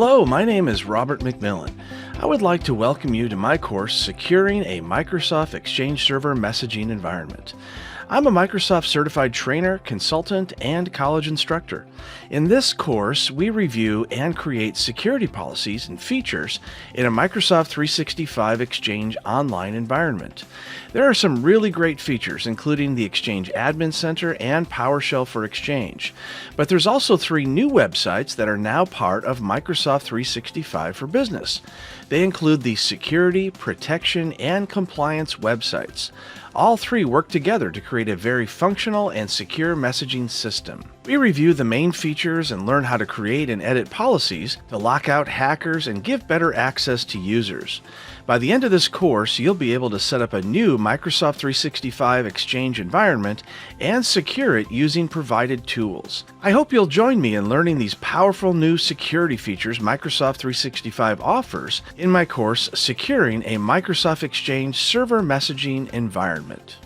Hello, my name is Robert McMillan. I would like to welcome you to my course, Securing a Microsoft Exchange Server Messaging Environment. I'm a Microsoft certified trainer, consultant, and college instructor. In this course, we review and create security policies and features in a Microsoft 365 Exchange online environment. There are some really great features, including the Exchange Admin Center and PowerShell for Exchange. But there's also 3 new websites that are now part of Microsoft 365 for Business. They include the Security, Protection, and Compliance websites. All 3 work together to create a very functional and secure messaging system. We review the main features and learn how to create and edit policies to lock out hackers and give better access to users. By the end of this course, you'll be able to set up a new Microsoft 365 Exchange environment and secure it using provided tools. I hope you'll join me in learning these powerful new security features Microsoft 365 offers in my course, Securing a Microsoft Exchange Server Messaging Environment.